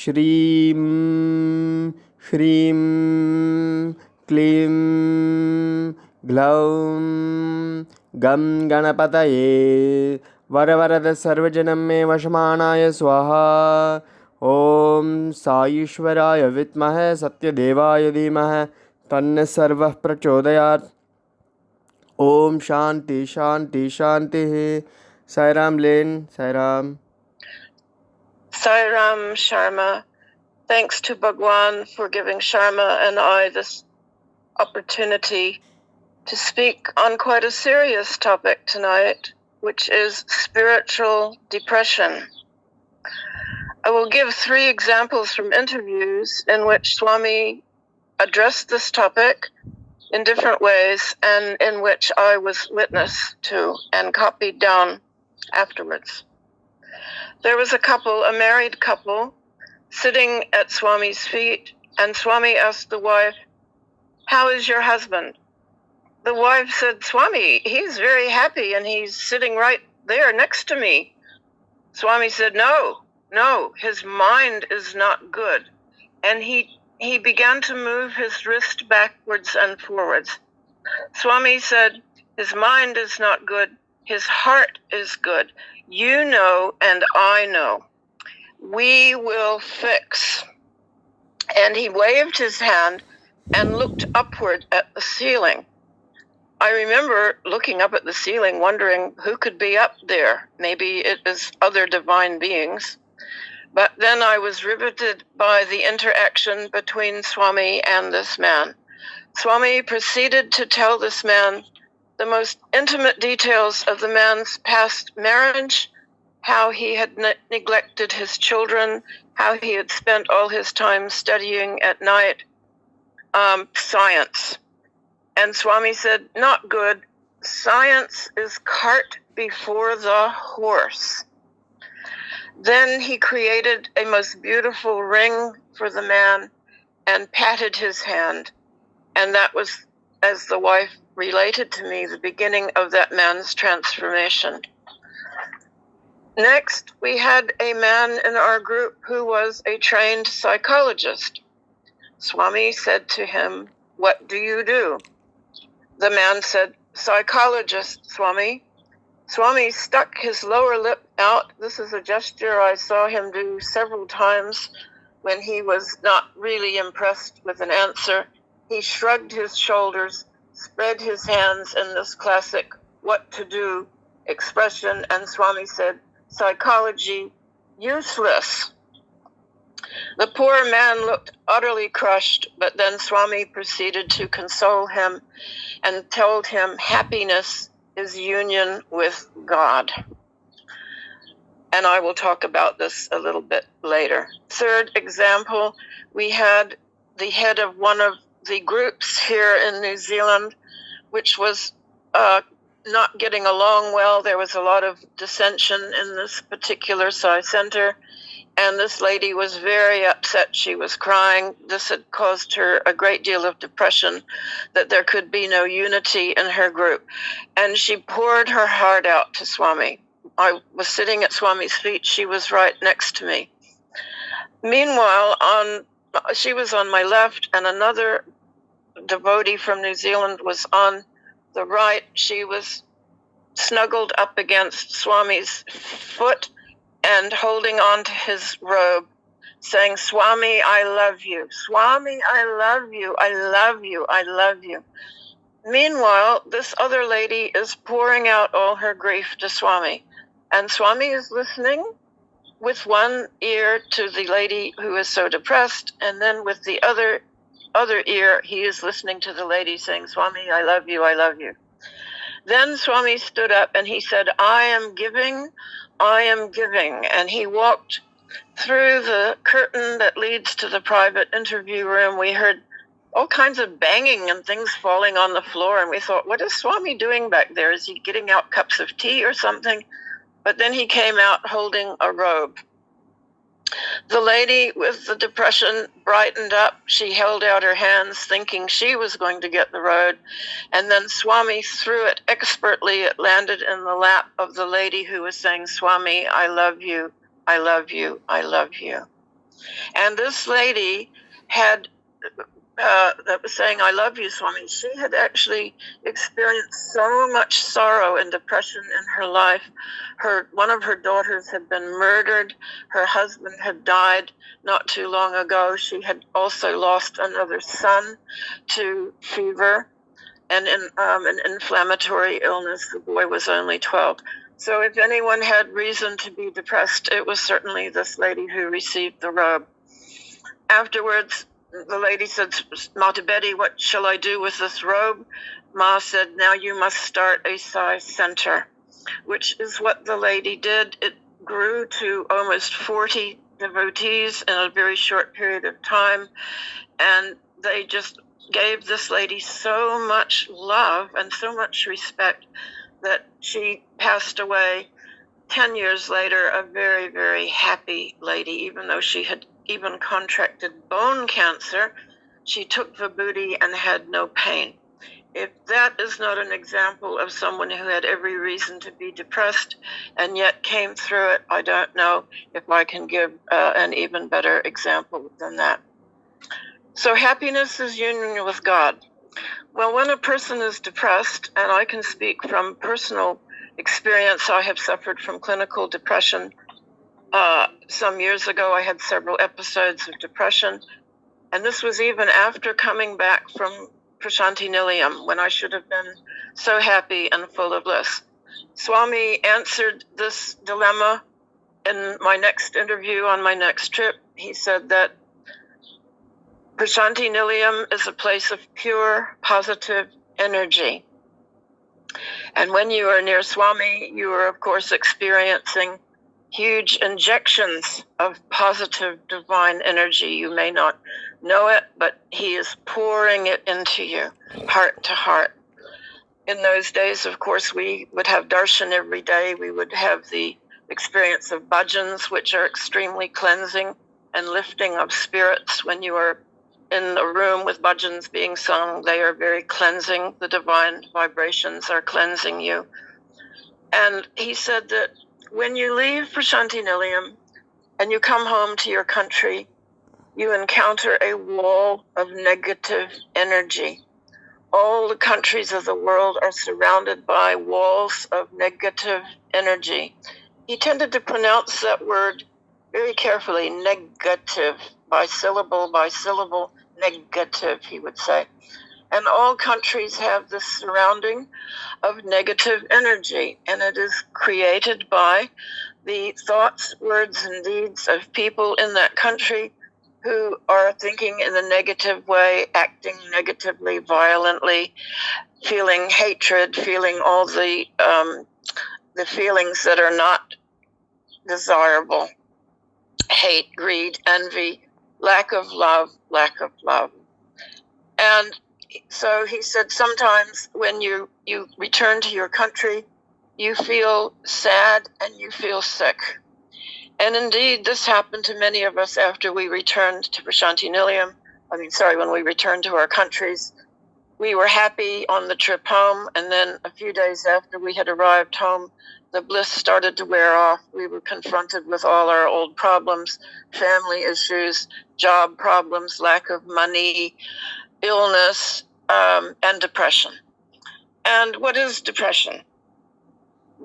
Shrim Shrim Klim Glaum Gam Ganapataye Varavarada Sarvajanam Me Vashamanaya Swaha Om Saishwaraya Vitmahe Satyadevaya Dhimahe Tanna Sarvah Prachodayat Om Shanti Shanti Shanti. Sai Ram Lane, Sai Ram. Sai Ram Sharma. Thanks to Bhagwan for giving Sharma and I this opportunity to speak on quite a serious topic tonight, which is spiritual depression. I will give 3 examples from interviews in which Swami addressed this topic in different ways and in which I was witness to and copied down afterwards. There was a married couple, sitting at Swami's feet, and Swami asked the wife, "How is your husband?" The wife said, "Swami, he's very happy and he's sitting right there next to me." Swami said, No, his mind is not good. And he began to move his wrist backwards and forwards. Swami said, his mind is not good, his heart is good. You know and I know. We will fix. And he waved his hand and looked upward at the ceiling. I remember looking up at the ceiling, wondering who could be up there. Maybe it is other divine beings. But then I was riveted by the interaction between Swami and this man. Swami proceeded to tell this man the most intimate details of the man's past marriage, how he had neglected his children, how he had spent all his time studying at night science. And Swami said, not good. Science is cart before the horse. Then he created a most beautiful ring for the man and patted his hand. And that was, as the wife related to me, the beginning of that man's transformation. Next, we had a man in our group who was a trained psychologist. Swami said to him, "What do you do?" The man said, "Psychologist, Swami." Swami stuck his lower lip out. This is a gesture I saw him do several times when he was not really impressed with an answer. He shrugged his shoulders, spread his hands in this classic what to do expression, and Swami said, "Psychology, useless." The poor man looked utterly crushed, but then Swami proceeded to console him and told him happiness is union with God. And I will talk about this a little bit later. Third example, we had the head of one of the groups here in New Zealand, which was not getting along well. There was a lot of dissension in this particular Sai Center. And this lady was very upset. She was crying. This had caused her a great deal of depression, that there could be no unity in her group. And she poured her heart out to Swami. I was sitting at Swami's feet. She was right next to me. Meanwhile, she was on my left, and another devotee from New Zealand was on the right. She was snuggled up against Swami's foot and holding on to his robe, saying, "Swami, I love you. Swami, I love you. I love you. I love you." Meanwhile, this other lady is pouring out all her grief to Swami. And Swami is listening with one ear to the lady who is so depressed, and then with the other ear, he is listening to the lady saying, "Swami, I love you. I love you." Then Swami stood up and he said, "I am giving. And he walked through the curtain that leads to the private interview room. We heard all kinds of banging and things falling on the floor, and we thought, what is Swami doing back there? Is he getting out cups of tea or something? But then he came out holding a robe. The lady with the depression brightened up. She held out her hands thinking she was going to get the robe, and then Swami threw it expertly. It landed in the lap of the lady who was saying, "Swami, I love you, I love you, I love you." And this lady had, that was saying, I love you, Swami, she had actually experienced so much sorrow and depression in her life. One of her daughters had been murdered. Her husband had died not too long ago. She had also lost another son to fever and an inflammatory illness. The boy was only 12. So if anyone had reason to be depressed, it was certainly this lady who received the robe. Afterwards, the lady said, Mata Betty, what shall I do with this robe? Ma said, now you must start a Sai center, which is what the lady did. It grew to almost 40 devotees in a very short period of time, and they just gave this lady so much love and so much respect that she passed away 10 years later, a very, very happy lady, even though she had even contracted bone cancer. She took vibhuti and had no pain. If that is not an example of someone who had every reason to be depressed and yet came through it, I don't know if I can give an even better example than that. So happiness is union with God. Well, when a person is depressed, and I can speak from personal experience, I have suffered from clinical depression. Some years ago, I had several episodes of depression, and this was even after coming back from Prashanti Nilayam, when I should have been so happy and full of bliss. Swami answered this dilemma in my next interview on my next trip. He said that Prashanti Nilayam is a place of pure, positive energy. And when you are near Swami, you are, of course, experiencing huge injections of positive divine energy. You may not know it, but he is pouring it into you, heart to heart. In those days, of course, we would have darshan every day. We would have the experience of bhajans, which are extremely cleansing and lifting of spirits. When you are in a room with bhajans being sung, they are very cleansing. The divine vibrations are cleansing you. And he said that when you leave Prashanti Nilayam and you come home to your country, you encounter a wall of negative energy. All the countries of the world are surrounded by walls of negative energy. He tended to pronounce that word very carefully, negative, by syllable, negative, he would say. And all countries have this surrounding of negative energy, and it is created by the thoughts, words, and deeds of people in that country who are thinking in a negative way, acting negatively, violently, feeling hatred, feeling all the feelings that are not desirable: hate, greed, envy, lack of love. And so he said sometimes when you return to your country, you feel sad and you feel sick. And indeed, this happened to many of us after we returned to Prashanti Nilayam. When we returned to our countries. We were happy on the trip home, and then a few days after we had arrived home, the bliss started to wear off. We were confronted with all our old problems, family issues, job problems, lack of money, illness, and depression. And what is depression?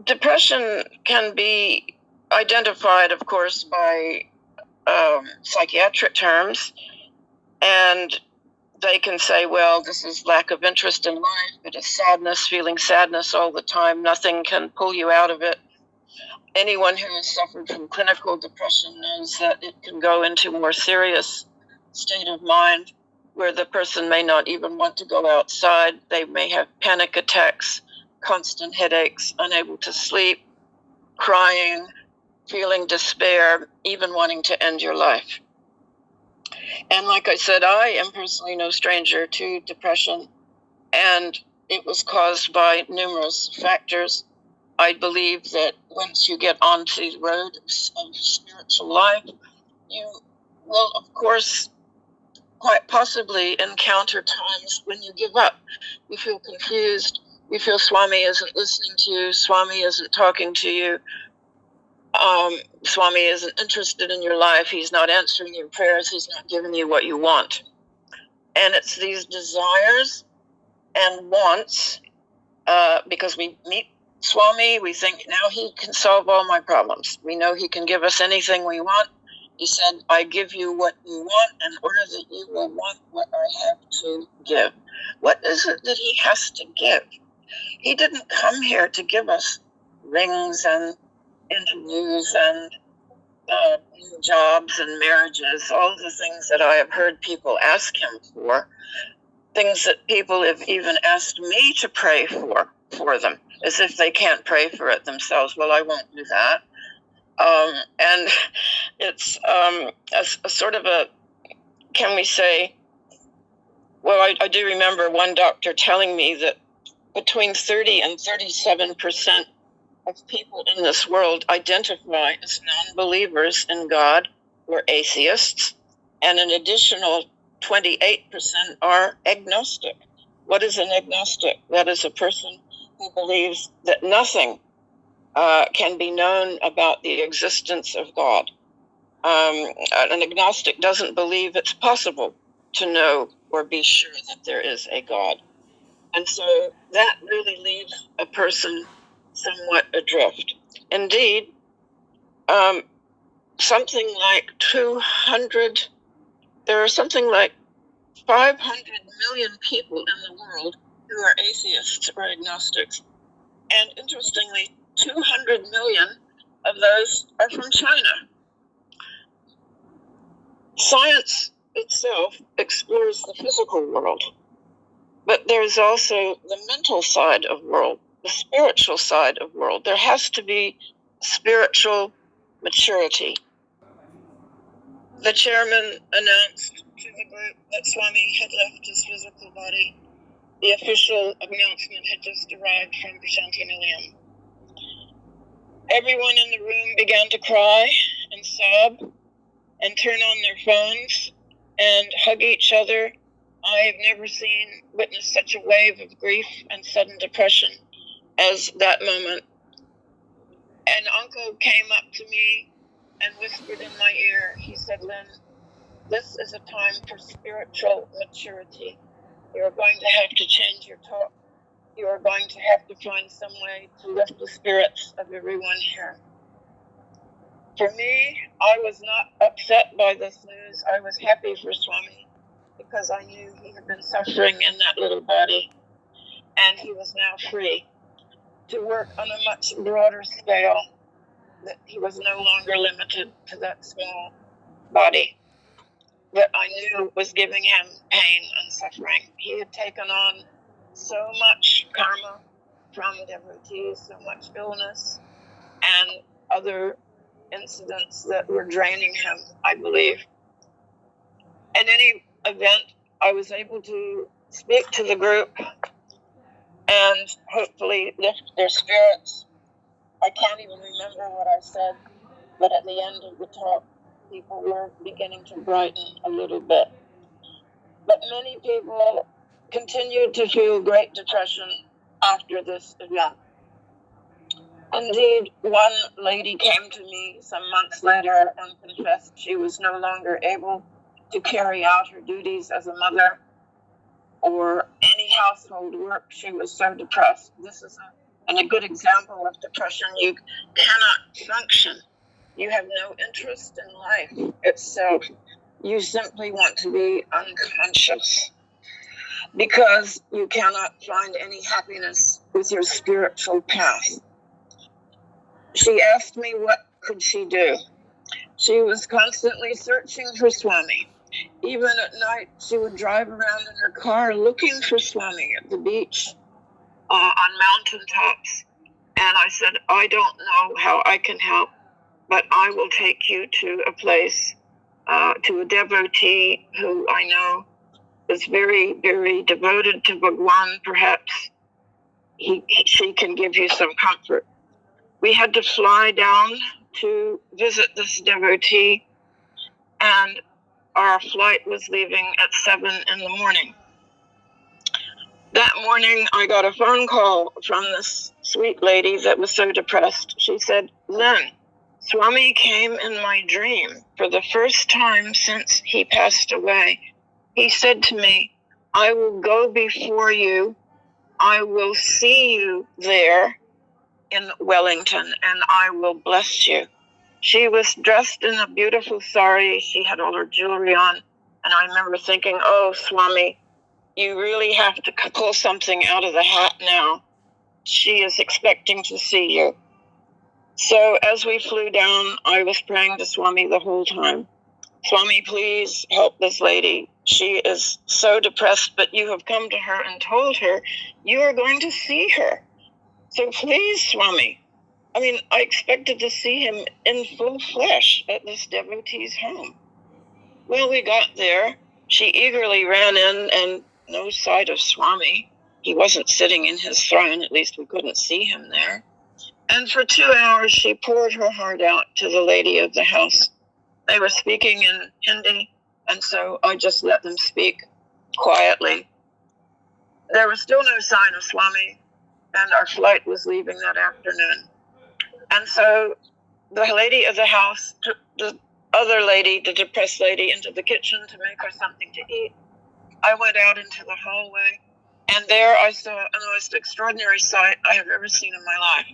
Depression can be identified, of course, by psychiatric terms, and they can say, well, this is lack of interest in life, it is sadness, feeling sadness all the time, nothing can pull you out of it. Anyone who has suffered from clinical depression knows that it can go into a more serious state of mind where the person may not even want to go outside. They may have panic attacks, constant headaches, unable to sleep, crying, feeling despair, even wanting to end your life. And like I said, I am personally no stranger to depression, and it was caused by numerous factors. I believe that once you get onto the road of spiritual life, you will, of course, quite possibly encounter times when you give up. You feel confused. You feel Swami isn't listening to you. Swami isn't talking to you. Swami isn't interested in your life. He's not answering your prayers. He's not giving you what you want. And it's these desires and wants, because we meet Swami, we think now he can solve all my problems. We know he can give us anything we want. He said, I give you what you want in order that you will want what I have to give. What is it that he has to give? He didn't come here to give us rings and interviews and jobs and marriages, all the things that I have heard people ask him for, things that people have even asked me to pray for them, as if they can't pray for it themselves. Well, I won't do that. And it's a sort of a, can we say, well, I do remember one doctor telling me that between 30 and 37% of people in this world identify as non-believers in God or atheists, and an additional 28% are agnostic. What is an agnostic? That is a person who believes that nothing can be known about the existence of God. An agnostic doesn't believe it's possible to know or be sure that there is a God. And so that really leaves a person somewhat adrift. Indeed, something like 200, there are something like 500 million people in the world who are atheists or agnostics. And interestingly, 200 million of those are from China. Science itself explores the physical world, but there's also the mental side of world, the spiritual side of world. There has to be spiritual maturity. The chairman announced to the group that Swami had left his physical body. The official announcement had just arrived from Shanti Nilayam. Everyone in the room began to cry and sob and turn on their phones and hug each other. I have never witnessed such a wave of grief and sudden depression as that moment. An uncle came up to me and whispered in my ear. He said, Lynn, this is a time for spiritual maturity. You are going to have to change your talk. You are going to have to find some way to lift the spirits of everyone here. For me, I was not upset by this news. I was happy for Swami because I knew he had been suffering in that little body and he was now free to work on a much broader scale, that he was no longer limited to that small body that I knew was giving him pain and suffering. He had taken on so much karma from devotees, so much illness and other incidents that were draining him, I believe. In any event, I was able to speak to the group and hopefully lift their spirits. I can't even remember what I said, but at the end of the talk, people were beginning to brighten a little bit. But many people continued to feel great depression after this event. Indeed, one lady came to me some months later and confessed she was no longer able to carry out her duties as a mother or any household work. She was so depressed. This is a good example of depression. You cannot function. You have no interest in life itself. You simply want to be unconscious because you cannot find any happiness with your spiritual path. She asked me what could she do. She was constantly searching for Swami. Even at night, she would drive around in her car looking for Swami at the beach, on mountaintops. And I said, I don't know how I can help, but I will take you to a place, to a devotee who I know is very, very devoted to Bhagwan. Perhaps she can give you some comfort. We had to fly down to visit this devotee, and our flight was leaving at 7 in the morning. That morning, I got a phone call from this sweet lady that was so depressed. She said, Lynn, Swami came in my dream for the first time since he passed away. He said to me, I will go before you. I will see you there in Wellington, and I will bless you. She was dressed in a beautiful sari. She had all her jewelry on. And I remember thinking, oh, Swami, you really have to pull something out of the hat now. She is expecting to see you. So as we flew down, I was praying to Swami the whole time. Swami, please help this lady. She is so depressed, but you have come to her and told her you are going to see her. So please, Swami. I mean, I expected to see him in full flesh at this devotee's home. Well, we got there. She eagerly ran in, and no sight of Swami. He wasn't sitting in his throne. At least we couldn't see him there. And for 2 hours, she poured her heart out to the lady of the house. They were speaking in Hindi, and so I just let them speak quietly. There was still no sign of Swami, and our flight was leaving that afternoon. And so the lady of the house took the other lady, the depressed lady, into the kitchen to make her something to eat. I went out into the hallway, and there I saw the most extraordinary sight I have ever seen in my life.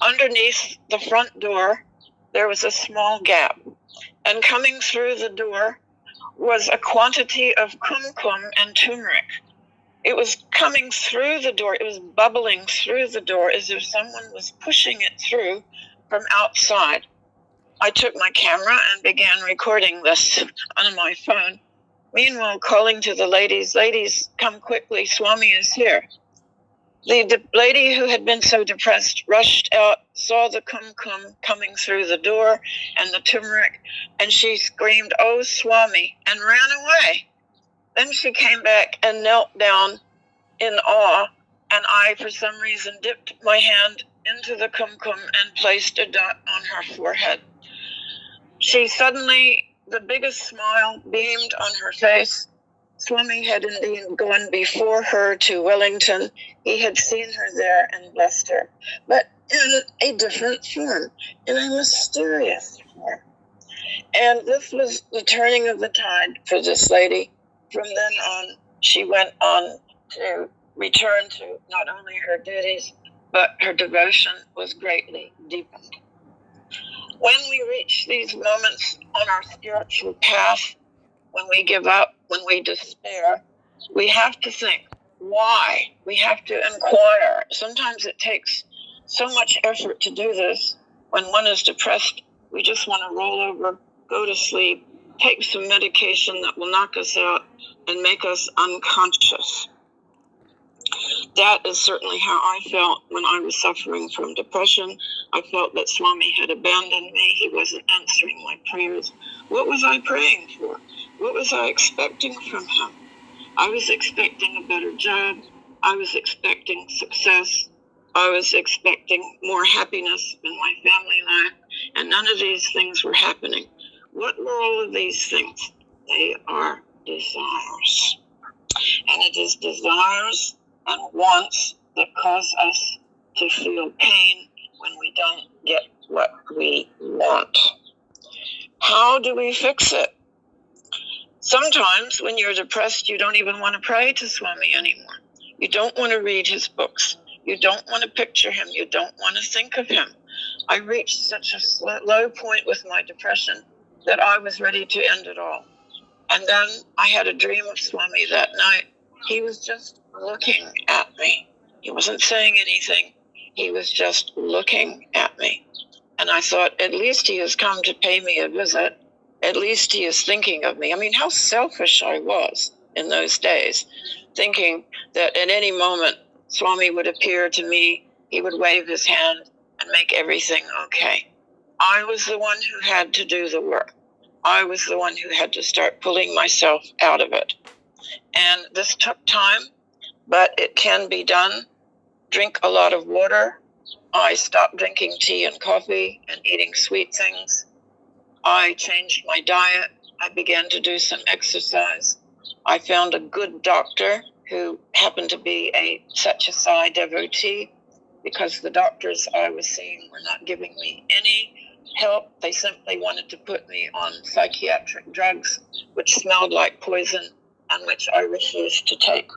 Underneath the front door, there was a small gap, and coming through the door was a quantity of kumkum and turmeric. It was coming through the door. It was bubbling through the door as if someone was pushing it through from outside. I took my camera and began recording this on my phone. Meanwhile, calling to the ladies, ladies, come quickly, Swami is here. The lady who had been so depressed rushed out, saw the kumkum coming through the door and the turmeric, and she screamed, oh, Swami, and ran away. Then she came back and knelt down in awe, and I, for some reason, dipped my hand into the kumkum and placed a dot on her forehead. She suddenly, the biggest smile beamed on her face. Swami had indeed gone before her to Wellington. He had seen her there and blessed her, but in a different form, in a mysterious form. And this was the turning of the tide for this lady. From then on, she went on to return to not only her duties, but her devotion was greatly deepened. When we reach these moments on our spiritual path, when we give up, when we despair, we have to think, why? We have to inquire. Sometimes it takes so much effort to do this. When one is depressed, we just want to roll over, go to sleep, take some medication that will knock us out and make us unconscious. That is certainly how I felt when I was suffering from depression. I felt that Swami had abandoned me. He wasn't answering my prayers. What was I praying for? What was I expecting from him? I was expecting a better job. I was expecting success. I was expecting more happiness in my family life. And none of these things were happening. What were all of these things? They are desires. And it is desires and wants that cause us to feel pain when we don't get what we want. How do we fix it? Sometimes when you're depressed, you don't even want to pray to Swami anymore. You don't want to read his books. You don't want to picture him. You don't want to think of him. I reached such a low point with my depression that I was ready to end it all. And then I had a dream of Swami that night. He was just looking at me. He wasn't saying anything. He was just looking at me. And I thought, at least he has come to pay me a visit. At least he is thinking of me. I mean, how selfish I was in those days, thinking that at any moment Swami would appear to me, he would wave his hand and make everything okay. I was the one who had to do the work. I was the one who had to start pulling myself out of it. And this took time, but it can be done. Drink a lot of water. I stopped drinking tea and coffee and eating sweet things. I changed my diet. I began to do some exercise. I found a good doctor who happened to be a Satyasai devotee, because the doctors I was seeing were not giving me any help. They simply wanted to put me on psychiatric drugs, which smelled like poison and which I refused to take.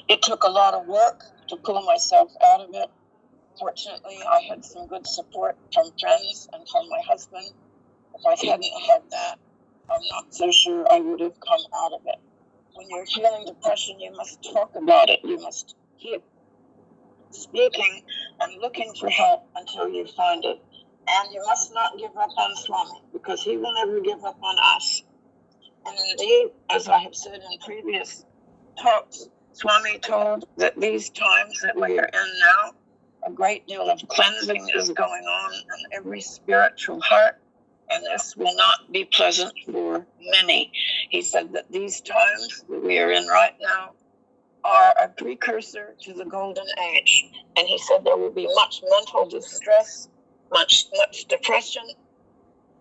It took a lot of work to pull myself out of it. Fortunately, I had some good support from friends and from my husband. If I hadn't had that, I'm not so sure I would have come out of it. When you're feeling depression, you must talk about it. You must keep speaking and looking for help until you find it. And you must not give up on Swami, because he will never give up on us. And indeed, as I have said in previous talks, Swami told that these times that we are in now, a great deal of cleansing is going on in every spiritual heart, and this will not be pleasant for many. He said that these times that we are in right now are a precursor to the golden age. And he said there will be much mental distress, much depression,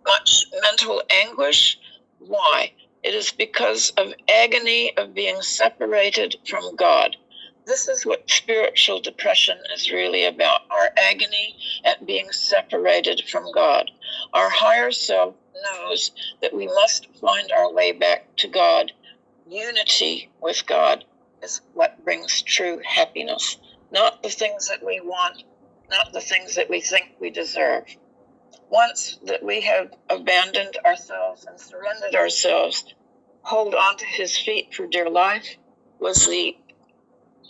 much mental anguish. Why? It is because of agony of being separated from God. This is what spiritual depression is really about, our agony at being separated from God. Our higher self knows that we must find our way back to God. Unity with God is what brings true happiness, not the things that we want, not the things that we think we deserve. Once that we have abandoned ourselves and surrendered ourselves, hold on to his feet for dear life was the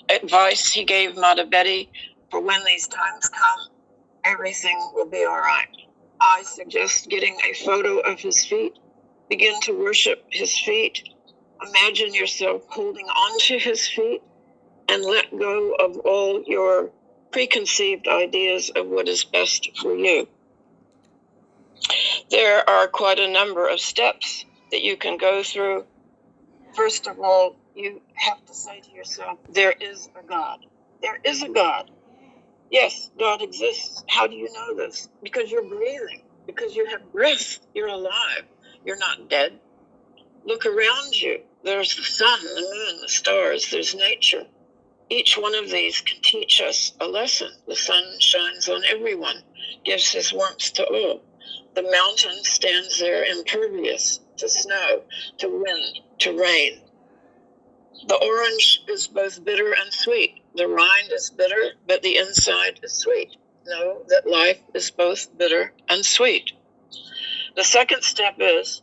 advice he gave Mata Betty for when these times come. Everything will be all right. I suggest getting a photo of his feet. Begin to worship his feet. Imagine yourself holding on to his feet and let go of all your preconceived ideas of what is best for you. There are quite a number of steps that you can go through. First of all, you have to say to yourself, there is a God. There is a God. Yes, God exists. How do you know this? Because you're breathing, because you have breath. You're alive. You're not dead. Look around you. There's the sun, the moon, the stars. There's nature. Each one of these can teach us a lesson. The sun shines on everyone, gives his warmth to all. The mountain stands there impervious to snow, to wind, to rain. The orange is both bitter and sweet. The rind is bitter, but the inside is sweet. Know that life is both bitter and sweet. The second step is,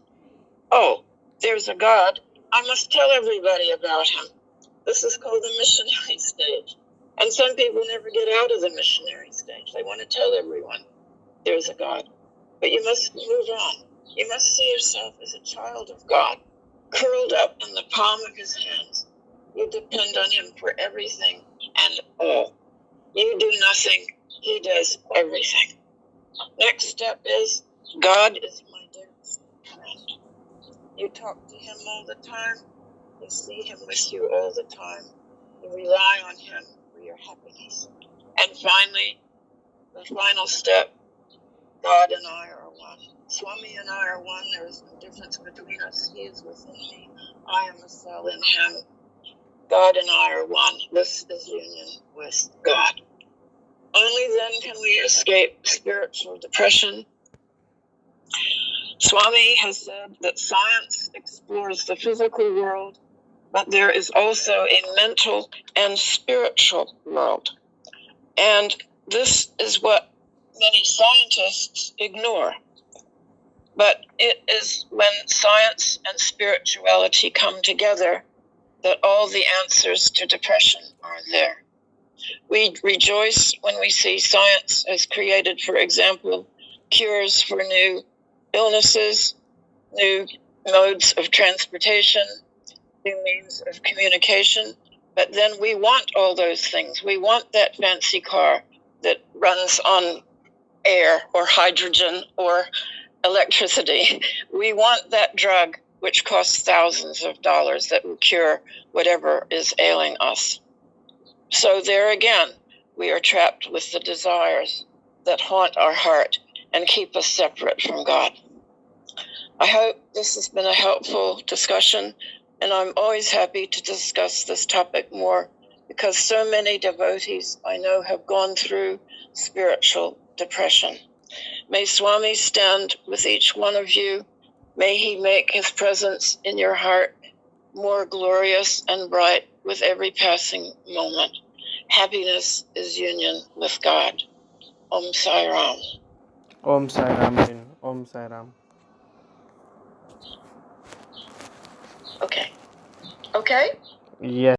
oh, there's a God. I must tell everybody about him. This is called the missionary stage. And some people never get out of the missionary stage. They want to tell everyone there's a God. But you must move on. You must see yourself as a child of God, curled up in the palm of his hands. You depend on him for everything and all. You do nothing. He does everything. Next step is, God is my dearest friend. You talk to him all the time. You see him with you all the time. You rely on him for your happiness. And finally, the final step, God and I are one. Swami and I are one. There is no difference between us. He is within me. I am a cell in him. God and I are one. This is union with God. Only then can we escape spiritual depression. Swami has said that science explores the physical world, but there is also a mental and spiritual world. And this is what many scientists ignore. But it is when science and spirituality come together that all the answers to depression are there. We rejoice when we see science has created, for example, cures for new illnesses, new modes of transportation, new means of communication. But then we want all those things. We want that fancy car that runs on air or hydrogen or electricity. We want that drug which costs thousands of dollars that will cure whatever is ailing us. So there again, we are trapped with the desires that haunt our heart and keep us separate from God. I hope this has been a helpful discussion, and I'm always happy to discuss this topic more because so many devotees I know have gone through spiritual depression. May Swami stand with each one of you. May he make his presence in your heart more glorious and bright with every passing moment. Happiness is union with God. Om Sai Ram. Om Sai Ram. Om Sai Ram. Okay. Okay? Yes.